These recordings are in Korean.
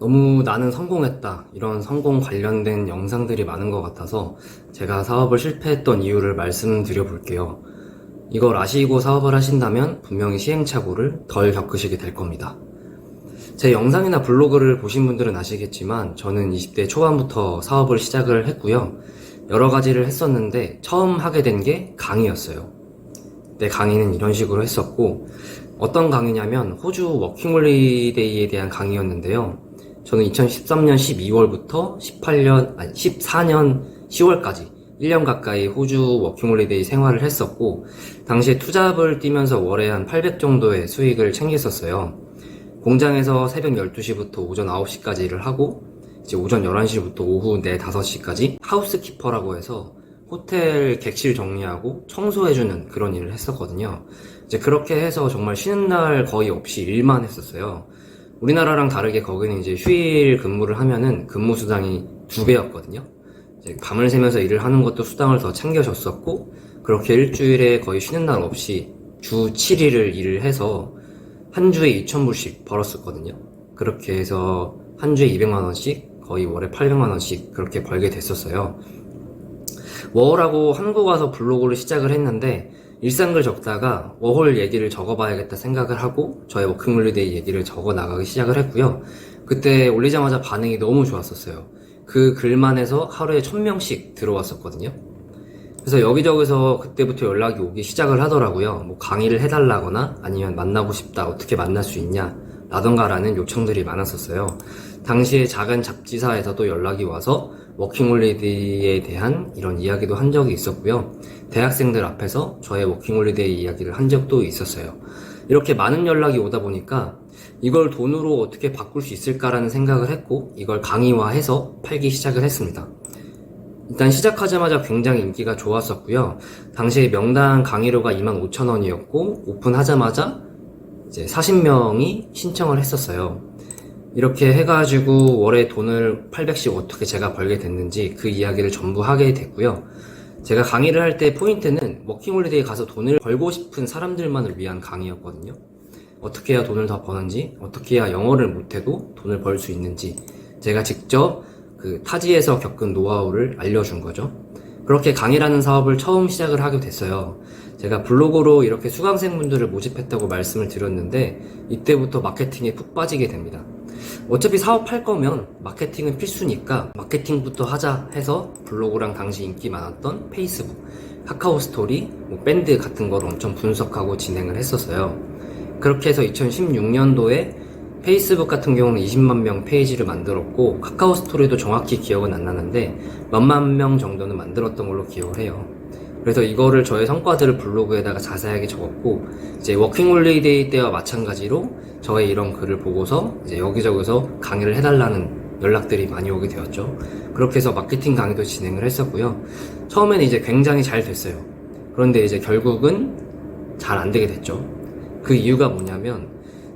너무 나는 성공했다, 이런 성공 관련된 영상들이 많은 것 같아서 제가 사업을 실패했던 이유를 말씀드려 볼게요. 이걸 아시고 사업을 하신다면 분명히 시행착오를 덜 겪으시게 될 겁니다. 제 영상이나 블로그를 보신 분들은 아시겠지만 저는 20대 초반부터 사업을 시작을 했고요. 여러 가지를 했었는데 처음 하게 된 게 강의였어요. 내 강의는 이런 식으로 했었고, 어떤 강의냐면 호주 워킹홀리데이에 대한 강의였는데요. 저는 2013년 12월부터 14년 10월까지 1년 가까이 호주 워킹홀리데이 생활을 했었고, 당시에 투잡을 뛰면서 월에 한 800 정도의 수익을 챙겼었어요. 공장에서 새벽 12시부터 오전 9시까지 일을 하고, 이제 오전 11시부터 오후 4, 5시까지 하우스키퍼라고 해서 호텔 객실 정리하고 청소해주는 그런 일을 했었거든요. 이제 그렇게 해서 정말 쉬는 날 거의 없이 일만 했었어요. 우리나라랑 다르게 거기는 이제 휴일 근무를 하면은 근무 수당이 2배였거든요. 이제 밤을 새면서 일을 하는 것도 수당을 더 챙겨줬었고, 그렇게 일주일에 거의 쉬는 날 없이 주 7일을 일을 해서 한 주에 2,000불씩 벌었었거든요. 그렇게 해서 한 주에 200만원씩, 거의 월에 800만원씩 그렇게 벌게 됐었어요. 워홀하고 한국 와서 블로그를 시작을 했는데, 일상글 적다가 워홀 얘기를 적어봐야겠다 생각을 하고 저의 워킹홀리데이 얘기를 적어 나가기 시작을 했고요. 그때 올리자마자 반응이 너무 좋았었어요. 그 글만 해서 하루에 1000명씩 들어왔었거든요. 그래서 여기저기서 그때부터 연락이 오기 시작을 하더라고요. 뭐 강의를 해달라거나 아니면 만나고 싶다, 어떻게 만날 수 있냐 라던가 라는 요청들이 많았었어요. 당시에 작은 잡지사에서도 연락이 와서 워킹홀리데이에 대한 이런 이야기도 한 적이 있었고요. 대학생들 앞에서 저의 워킹홀리데이 이야기를 한 적도 있었어요. 이렇게 많은 연락이 오다 보니까 이걸 돈으로 어떻게 바꿀 수 있을까라는 생각을 했고, 이걸 강의화해서 팔기 시작을 했습니다. 일단 시작하자마자 굉장히 인기가 좋았었고요. 당시에 명당 강의료가 25,000원이었고 오픈하자마자 이제 40명이 신청을 했었어요. 이렇게 해가지고 월에 돈을 800씩 어떻게 제가 벌게 됐는지 그 이야기를 전부 하게 됐고요. 제가 강의를 할 때 포인트는 워킹홀리데이 가서 돈을 벌고 싶은 사람들만을 위한 강의였거든요. 어떻게 해야 돈을 더 버는지, 어떻게 해야 영어를 못해도 돈을 벌 수 있는지 제가 직접 그 타지에서 겪은 노하우를 알려준 거죠. 그렇게 강의라는 사업을 처음 시작을 하게 됐어요. 제가 블로그로 이렇게 수강생분들을 모집했다고 말씀을 드렸는데, 이때부터 마케팅에 푹 빠지게 됩니다. 어차피 사업할 거면 마케팅은 필수니까 마케팅부터 하자 해서 블로그랑 당시 인기 많았던 페이스북, 카카오 스토리, 밴드 같은 걸 엄청 분석하고 진행을 했었어요. 그렇게 해서 2016년도에 페이스북 같은 경우는 20만 명 페이지를 만들었고, 카카오 스토리도 정확히 기억은 안 나는데 몇만 명 정도는 만들었던 걸로 기억을 해요. 그래서 이거를 저의 성과들을 블로그에다가 자세하게 적었고, 이제 워킹홀리데이 때와 마찬가지로 저의 이런 글을 보고서 이제 여기저기서 강의를 해달라는 연락들이 많이 오게 되었죠. 그렇게 해서 마케팅 강의도 진행을 했었고요. 처음에는 이제 굉장히 잘 됐어요. 그런데 이제 결국은 잘 안 되게 됐죠. 그 이유가 뭐냐면,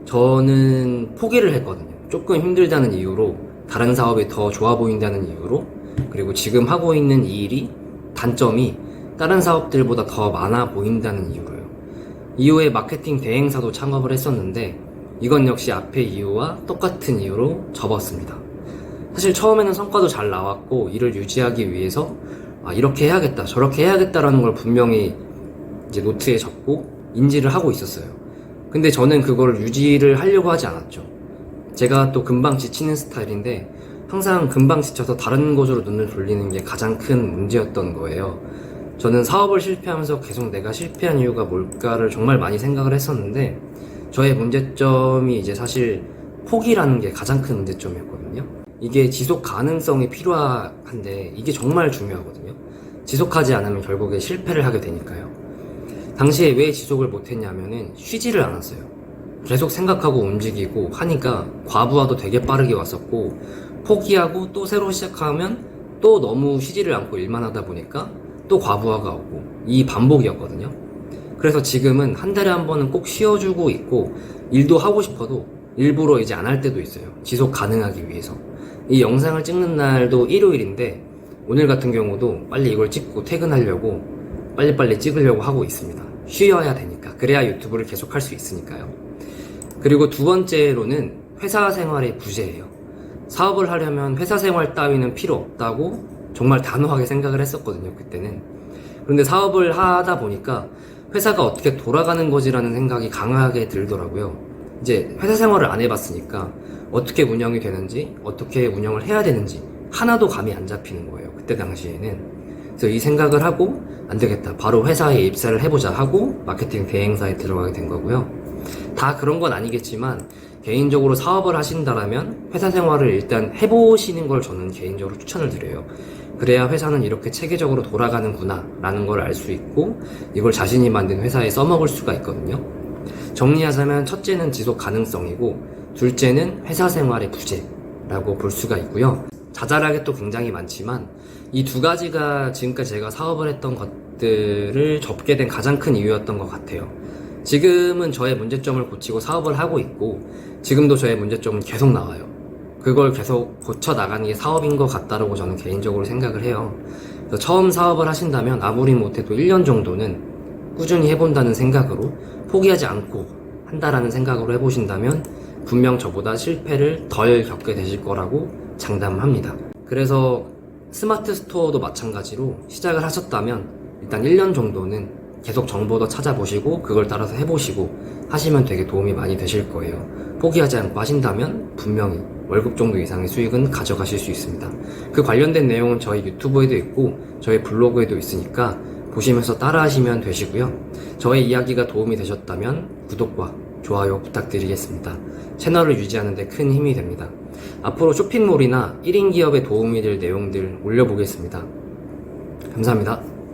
저는 포기를 했거든요. 조금 힘들다는 이유로, 다른 사업이 더 좋아 보인다는 이유로, 그리고 지금 하고 있는 이 일이 단점이 다른 사업들보다 더 많아 보인다는 이유로요. 이후에 마케팅 대행사도 창업을 했었는데, 이건 역시 앞의 이유와 똑같은 이유로 접었습니다. 사실 처음에는 성과도 잘 나왔고 일을 유지하기 위해서 이렇게 해야겠다, 저렇게 해야겠다라는 걸 분명히 이제 노트에 적고 인지를 하고 있었어요. 근데 저는 그걸 유지를 하려고 하지 않았죠. 제가 또 금방 지치는 스타일인데, 항상 금방 지쳐서 다른 곳으로 눈을 돌리는 게 가장 큰 문제였던 거예요. 저는 사업을 실패하면서 계속 내가 실패한 이유가 뭘까를 정말 많이 생각을 했었는데, 저의 문제점이 이제 사실 포기라는 게 가장 큰 문제점이었거든요. 이게 지속 가능성이 필요한데 이게 정말 중요하거든요. 지속하지 않으면 결국에 실패를 하게 되니까요. 당시에 왜 지속을 못했냐면은 쉬지를 않았어요. 계속 생각하고 움직이고 하니까 과부하도 되게 빠르게 왔었고, 포기하고 또 새로 시작하면 또 너무 쉬지를 않고 일만 하다 보니까 또 과부하가 오고, 이 반복이었거든요. 그래서 지금은 한 달에 한 번은 꼭 쉬어주고 있고, 일도 하고 싶어도 일부러 이제 안 할 때도 있어요. 지속 가능하기 위해서. 이 영상을 찍는 날도 일요일인데, 오늘 같은 경우도 빨리 이걸 찍고 퇴근하려고 빨리빨리 찍으려고 하고 있습니다. 쉬어야 되니까. 그래야 유튜브를 계속 할 수 있으니까요. 그리고 두 번째로는 회사 생활의 부재예요. 사업을 하려면 회사 생활 따위는 필요 없다고 정말 단호하게 생각을 했었거든요, 그때는. 그런데 사업을 하다 보니까 회사가 어떻게 돌아가는 거지라는 생각이 강하게 들더라고요. 이제 회사 생활을 안 해봤으니까 어떻게 운영이 되는지, 어떻게 운영을 해야 되는지 하나도 감이 안 잡히는 거예요, 그때 당시에는. 그래서 이 생각을 하고 안 되겠다, 바로 회사에 입사를 해보자 하고 마케팅 대행사에 들어가게 된 거고요. 다 그런 건 아니겠지만 개인적으로 사업을 하신다라면 회사 생활을 일단 해보시는 걸 저는 개인적으로 추천을 드려요. 그래야 회사는 이렇게 체계적으로 돌아가는구나 라는 걸 알 수 있고 이걸 자신이 만든 회사에 써먹을 수가 있거든요. 정리하자면 첫째는 지속 가능성이고 둘째는 회사 생활의 부재라고 볼 수가 있고요. 자잘하게 또 굉장히 많지만 이 두 가지가 지금까지 제가 사업을 했던 것들을 접게 된 가장 큰 이유였던 것 같아요. 지금은 저의 문제점을 고치고 사업을 하고 있고 지금도 저의 문제점은 계속 나와요. 그걸 계속 고쳐나가는 게 사업인 것 같다고 저는 개인적으로 생각을 해요. 그래서 처음 사업을 하신다면 아무리 못해도 1년 정도는 꾸준히 해본다는 생각으로 포기하지 않고 한다라는 생각으로 해보신다면 분명 저보다 실패를 덜 겪게 되실 거라고 장담합니다. 그래서 스마트 스토어도 마찬가지로 시작을 하셨다면 일단 1년 정도는 계속 정보도 찾아보시고 그걸 따라서 해보시고 하시면 되게 도움이 많이 되실 거예요. 포기하지 않고 하신다면 분명히 월급 정도 이상의 수익은 가져가실 수 있습니다. 그 관련된 내용은 저희 유튜브에도 있고 저희 블로그에도 있으니까 보시면서 따라하시면 되시고요. 저의 이야기가 도움이 되셨다면 구독과 좋아요 부탁드리겠습니다. 채널을 유지하는 데 큰 힘이 됩니다. 앞으로 쇼핑몰이나 1인 기업에 도움이 될 내용들 올려보겠습니다. 감사합니다.